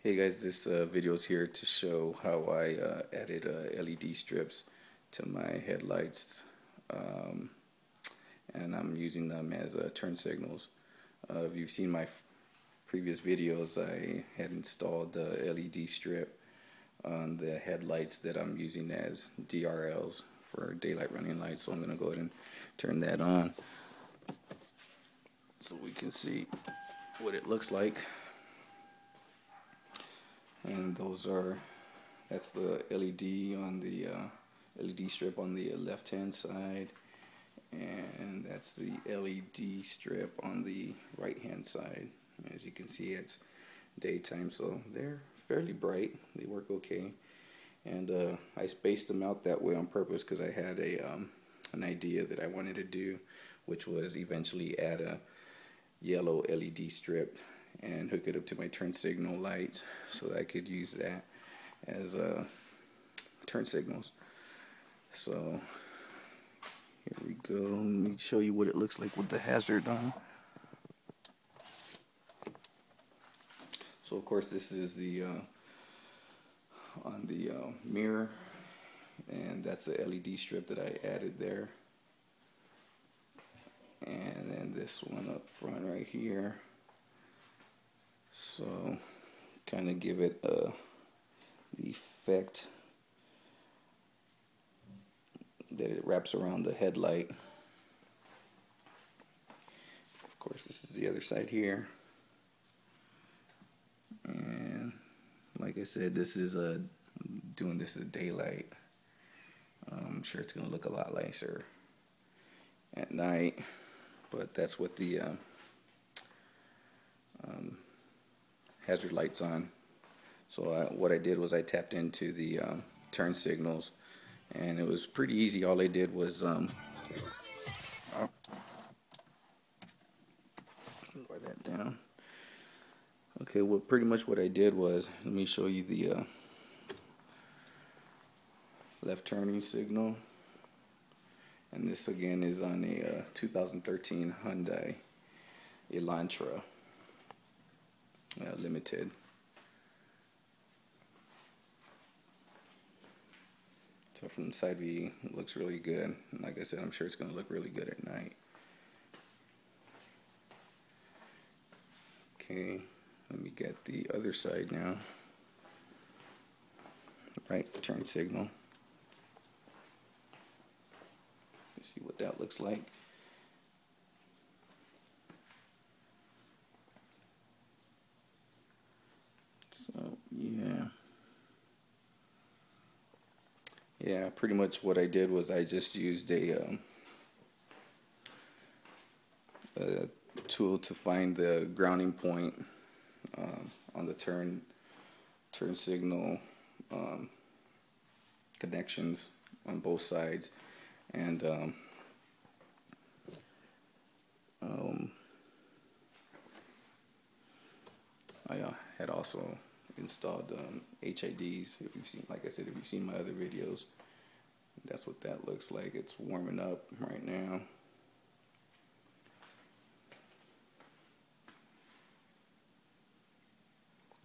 Hey guys, this video is here to show how I added LED strips to my headlights, and I'm using them as turn signals. If you've seen my previous videos, I had installed the LED strip on the headlights that I'm using as DRLs for daylight running lights. So I'm going to go ahead and turn that on so we can see what it looks like. And that's the LED on the LED strip on the left hand side, and that's the LED strip on the right hand side. As you can see, it's daytime, so they're fairly bright. They work okay, and I spaced them out that way on purpose because I had an idea that I wanted to do, which was eventually add a yellow LED strip and hook it up to my turn signal lights so that I could use that as turn signals. So here we go. Let me show you what it looks like with the hazard on. So of course this is the on the mirror, and that's the LED strip that I added there, and then this one up front right here. So kind of give it the effect that it wraps around the headlight. Of course, this is the other side here, and like I said, this is doing this at daylight. I'm sure it's gonna look a lot nicer at night, but that's what the hazard lights on. So what I did was I tapped into the turn signals, and it was pretty easy. All I did was lower that down. Okay, well, pretty much what I did was, let me show you the left turning signal, and this again is on a 2013 Hyundai Elantra Limited. So from side view, it looks really good. And like I said, I'm sure it's going to look really good at night. Okay, let me get the other side now. Right turn signal. Let's see what that looks like. So yeah, pretty much what I did was I just used a tool to find the grounding point on the turn signal connections on both sides, and I had also installed HIDs. If you've seen, like I said, if you've seen my other videos, that's what that looks like. It's warming up right now.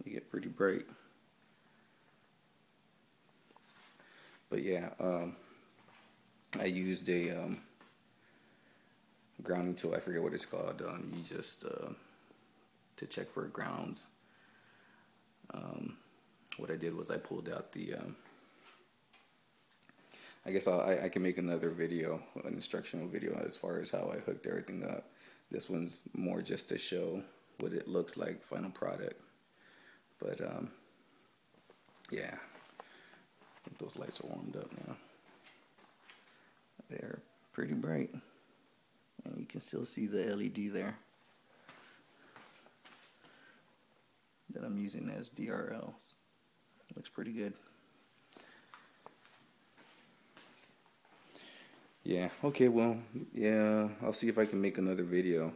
You get pretty bright. But yeah, I used a grounding tool. I forget what it's called. You just to check for grounds. What I did was I pulled out the I guess I can make another video, an instructional video, as far as how I hooked everything up. This one's more just to show what it looks like, final product. But yeah, I think those lights are warmed up now. They're pretty bright, and you can still see the LED there that I'm using as DRLs. Looks pretty good. Yeah, okay, well, yeah, I'll see if I can make another video